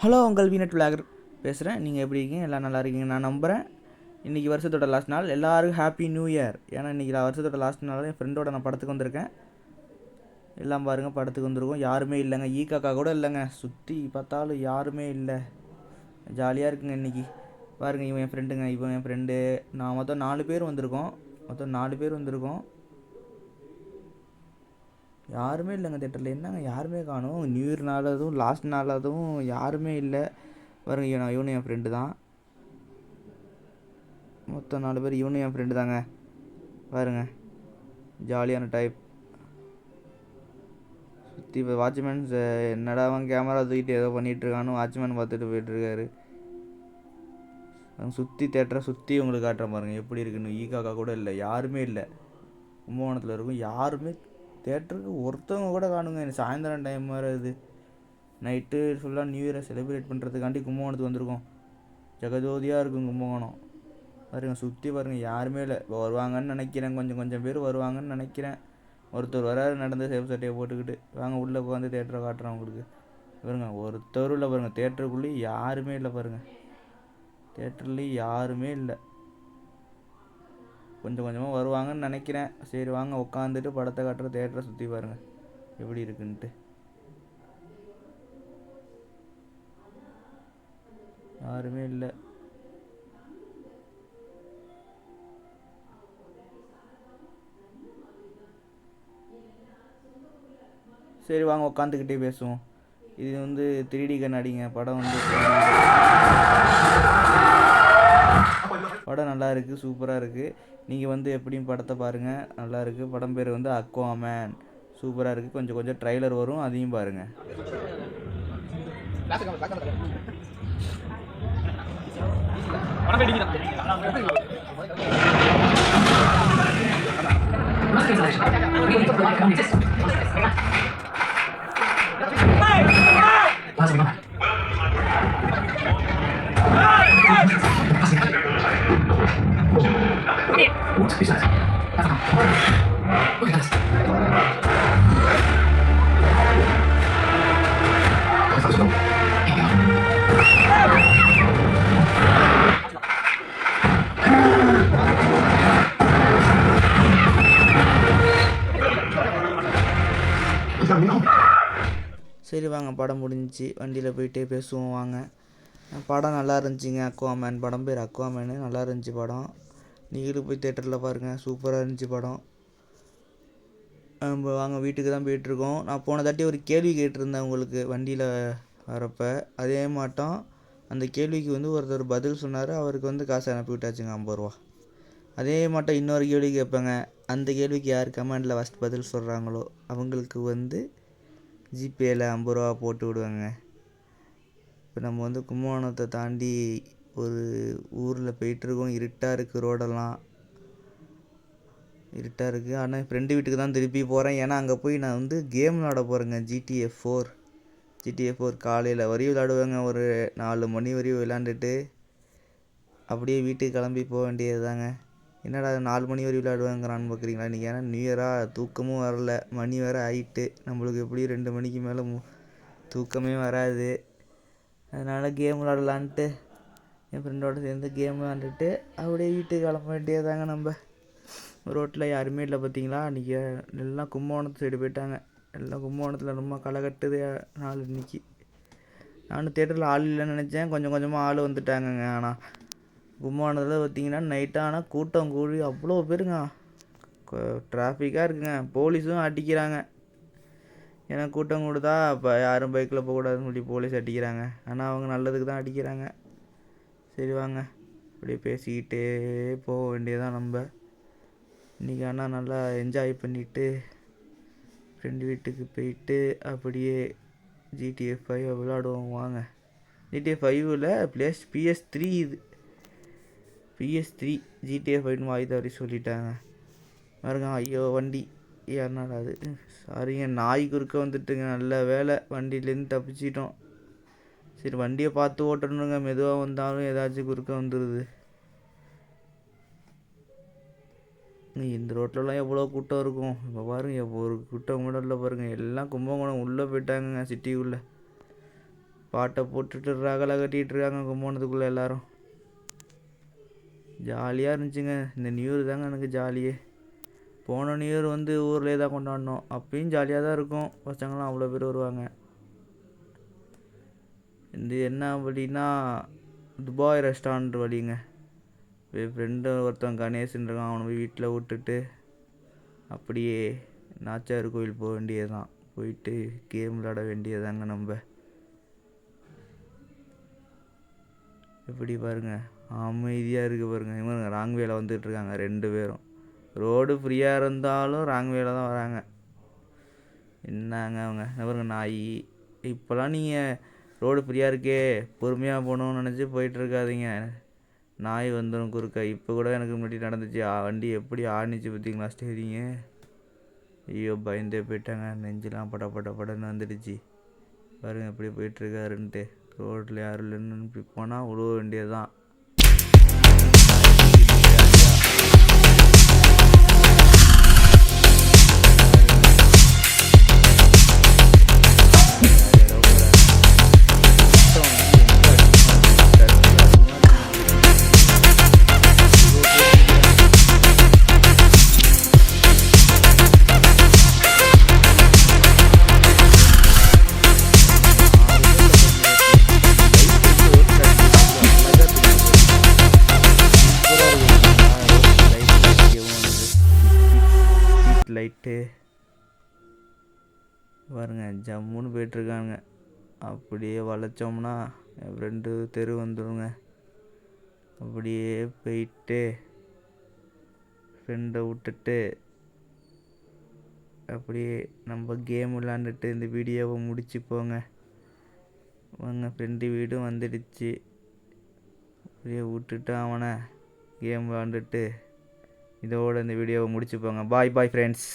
Hello உங்கள் வீனட் vlogger பேசுகிறேன். நீங்கள் எப்படி இருக்கீங்க? எல்லாம் நல்லா இருக்கீங்க நான் நம்புகிறேன். இன்றைக்கி வருஷத்தோட லாஸ்ட் நாள். எல்லோரும் ஹாப்பி நியூ இயர். ஏன்னா இன்றைக்கி வருஷத்தோட லாஸ்ட் நாள். என் ஃப்ரெண்டோட நான் படத்துக்கு வந்திருக்கேன். எல்லாம் பாருங்கள், படத்துக்கு வந்திருக்கோம். யாருமே இல்லைங்க, காக்கா கூட இல்லைங்க. சுற்றி பார்த்தாலும் யாருமே இல்லை. ஜாலியாக இருக்குங்க இன்றைக்கி. பாருங்கள், இவன் என் ஃப்ரெண்டுங்க, இவன் என் ஃப்ரெண்டு. நான் மொத்தம் 4 பேர் வந்திருக்கோம். யாருமே இல்லைங்க தேட்டரில். என்னங்க யாருமே காணும். நியூ இயர் நாள், அதுவும் லாஸ்ட் நாள், அதுவும் யாருமே இல்லை. பாருங்க, இவனு என் ஃப்ரெண்டு தான். மொத்தம் 4 பேர். இவனு என் ஃப்ரெண்டு தாங்க. பாருங்க, ஜாலியான டைப். சுற்றி இப்போ வாட்ச்மேன் என்னடா அவன் கேமரா தூக்கிட்டு ஏதோ பண்ணிகிட்ருக்கானு வாட்ச்மேன் பார்த்துட்டு போயிட்டுருக்காரு. சுற்றி தேட்டரை சுற்றி உங்களுக்கு காட்டுறேன் பாருங்கள் எப்படி இருக்குன்னு. காக்கா கூட இல்லை, யாருமே இல்லை. கும்பகோணத்தில் இருக்கும், யாருமே தேட்டருக்கு ஒருத்தவங்க கூட காணுங்க. சாயந்தரம் டைம் வேறு இது. நைட்டு ஃபுல்லாக நியூ இயரை செலிப்ரேட் பண்ணுறதுக்காண்டி கும்பகோணத்துக்கு வந்திருக்கோம். ஜெகஜோதியாக இருக்கும் கும்பகோணம். பாருங்க, சுற்றி பாருங்கள், யாருமே இல்லை. இப்போ வருவாங்கன்னு நினைக்கிறேன், கொஞ்சம் பேர் வருவாங்கன்னு நினைக்கிறேன். ஒருத்தர் வராரு நடந்து சேஃப் சட்டையை போட்டுக்கிட்டு. வாங்க உள்ளே உட்காந்து தேட்டரை காட்டுறேன் உங்களுக்கு. பாருங்க, ஒருத்தரும் இல்லை பாருங்கள். தேட்டருக்குள்ளேயும் யாருமே இல்லை பாருங்கள். தேட்டர்லேயும் யாருமே இல்லை. கொஞ்சமாக வருவாங்கன்னு நினைக்கிறேன். சரி வாங்க உட்காந்துட்டு படத்தை காட்டுற தேட்டரை சுற்றி பாருங்கள் எப்படி இருக்குன்ட்டு. யாருமே இல்லை. சரி வாங்க உட்காந்துக்கிட்டே பேசுவோம். இது வந்து 3D கண்ணாடிங்க. படம் நல்லா இருக்குது, சூப்பராக இருக்குது. நீங்கள் வந்து எப்படியும் படத்தை பாருங்கள், நல்லா இருக்குது. படம் பேர் வந்து அக்வாமேன். சூப்பராக இருக்குது. கொஞ்சம் ட்ரைலர் வரும், அதையும் பாருங்கள். சரி வாங்க, படம் முடிஞ்சிச்சு. வண்டியில் போயிட்டே பேசுவோம் வாங்க. படம் நல்லா இருந்துச்சுங்க. அக்வாமேன் படம் பேர் அக்வாமேனு. நல்லா இருந்துச்சு படம். நீங்களும் போய் தேட்டரில் பாருங்கள், சூப்பராக இருந்துச்சு படம். நம்ம வாங்க வீட்டுக்கு தான் போயிட்டுருக்கோம். நான் போன தாட்டி ஒரு கேள்வி கேட்டிருந்தேன் உங்களுக்கு வண்டியில் வரப்போ. அதே மாட்டோம் அந்த கேள்விக்கு வந்து ஒருத்தர் பதில் சொன்னார். அவருக்கு வந்து காசு அனுப்பி விட்டாச்சுங்க, 50 ரூபா. அதே மாட்டோம் இன்னொரு கேள்வி கேட்பேங்க. அந்த கேள்விக்கு யார் கமெண்டில் ஃபஸ்ட் பதில் சொல்கிறாங்களோ அவங்களுக்கு வந்து ஜிபேயில் 50 ரூபா போட்டு விடுவேங்க. இப்போ நம்ம வந்து கும்பகோணத்தை தாண்டி ஒரு ஊரில் போயிட்டுருக்கோம். இருட்டாக இருக்குது, ரோடெல்லாம் இருட்டாக இருக்குது. ஆனால் என் ஃப்ரெண்டு வீட்டுக்கு தான் திருப்பி போகிறேன். ஏன்னா அங்கே போய் நான் வந்து கேம் விளாட போகிறேங்க. GTA 4 காலையில் வரையும் விளாடுவேங்க. ஒரு 4 மணி வரையும் விளாண்டுட்டு அப்படியே வீட்டுக்கு கிளம்பி போக வேண்டியது தாங்க. என்னடா 4 மணி வரையும் விளையாடுவாங்கிறான்னு பார்க்குறீங்களா? இன்றைக்கி ஏன்னா நியூ இயராக தூக்கமும் வரல. மணி வேறு ஆகிட்டு. நம்மளுக்கு எப்படியும் 2 மணிக்கு மேலே தூக்கமே வராது. அதனால் கேம் விளாடலான்ட்டு என் ஃப்ரெண்டோடு சேர்ந்து கேம் விளாண்டுட்டு அப்படியே வீட்டுக்கு கிளம்ப வேண்டியதாங்க. நம்ம ரோட்டில் யாருமே இல்லை பார்த்தீங்களா? இன்றைக்கி எல்லாம் கும்பகோணத்து சைடு போயிட்டாங்க. எல்லாம் கும்பகோணத்தில் ரொம்ப களை கட்டுது நாள் இன்றைக்கி. நானும் தேட்டரில் ஆள் இல்லைன்னு நினச்சேன். கொஞ்சமாக ஆள் வந்துட்டாங்கங்க. ஆனால் கும்பகோணத்தில் பார்த்திங்கன்னா நைட்டானால் கூட்டம் கூடி அவ்வளோ பேருங்க. டிராஃபிக்காக இருக்குங்க. போலீஸும் அடிக்கிறாங்க. ஏன்னா கூட்டம் கூடுதா இப்போ யாரும் பைக்கில் போகக்கூடாதுன்னு சொல்லி போலீஸ் அடிக்கிறாங்க. ஆனால் அவங்க நல்லதுக்கு தான் அடிக்கிறாங்க. சரி வாங்க அப்படியே பேசிக்கிட்டே போக வேண்டியதான் நம்ம. இன்றைக்கி ஆனால் நல்லா என்ஜாய் பண்ணிவிட்டு ஃப்ரெண்டு வீட்டுக்கு போயிட்டு அப்படியே GTA 5 விளாடுவோம் வாங்க. GTA 5ல் PS3 இது. PS3 GTA 5ன்னு வாய் தவறி சொல்லிட்டாங்க பாருங்க. ஐயோ வண்டி யாருனால அது சாரிங்க, நாய் குறுக்க வந்துட்டுங்க. நல்ல வேலை வண்டியிலேருந்து தப்பிச்சிட்டோம். சரி வண்டியை பார்த்து ஓட்டணுங்க. மெதுவாக வந்தாலும் ஏதாச்சும் குறுக்க வந்துடுது. இந்த ரோட்லலாம் எவ்வளோ கூட்டம் இருக்கும். இப்போ பாருங்கள், ஒரு கூட்டம் கூட இல்லை பாருங்கள். எல்லாம் கும்பகோணம் உள்ளே போயிட்டாங்கங்க, சிட்டிக்குள்ளே. பாட்டை போட்டுட்டு ரகலை கட்டிகிட்டு இருக்காங்க கும்போணத்துக்குள்ளே எல்லோரும். ஜாலியாக இருந்துச்சுங்க. இந்த நியூ இயர் தாங்க எனக்கு ஜாலியே. போன நியூ இயர் வந்து ஊர்லேயே தான் கொண்டாடினோம். அப்பயும் ஜாலியாக தான் இருக்கும். பசங்களாம் அவ்வளோ பேர் வருவாங்க. இது என்ன அப்படின்னா துபாய் ரெஸ்டாரண்ட் வழிங்க. என் ஃப்ரெண்டு ஒருத்தன் கணேசன் இருக்கான். அவனை போய் வீட்டில் விட்டுட்டு அப்படியே நாச்சியார் கோயில் போக வேண்டியது தான். போயிட்டு கேம் விளாட வேண்டியதாங்க நம்ம. எப்படி பாருங்க அமைதியாக இருக்குது பாருங்க. இவங்க ராங் வேல வந்துட்டுருக்காங்க 2 பேரும். ரோடு ஃப்ரீயாக இருந்தாலும் ராங் வேல தான் வராங்க. என்னங்க அவங்க பாருங்க நாய். இப்போலாம் நீங்கள் ரோடு ஃப்ரீயாக இருக்கே பொறுமையாக போகணும்னு நினச்சி போயிட்டுருக்காதீங்க. நாய் வந்துடும் குறுக்க. இப்போ கூட எனக்கு முன்னாடி நடந்துச்சு. வண்டி எப்படி ஆடிச்சு பார்த்தீங்களா ஸ்டேரிங்க. ஐயோ பயந்தே போயிட்டாங்க. நெஞ்செலாம் படன்னு வந்துடுச்சு. பாருங்க எப்படி போயிட்டுருக்காருன்ட்டு. ரோட்டில் யாரும் இல்லைன்னு இப்படி போனால் விழுவ வேண்டியது தான். லைட்டு பாருங்க ஜம்முன்னு போயிட்டுருக்காங்க. அப்படியே வளைச்சோம்னா என் 2 தெரு வந்துடுங்க. அப்படியே போயிட்டு ஃப்ரெண்டை விட்டுட்டு அப்படியே நம்ம கேம் விளாண்டுட்டு இந்த வீடியோவை முடிச்சுப்போங்க. வாங்க ஃப்ரெண்டு வீடும் வந்துடுச்சு. அப்படியே விட்டுட்டு அவனை கேம் விளாண்டுட்டு இதோட இந்த வீடியோவை முடிச்சுப்போங்க. Bye friends.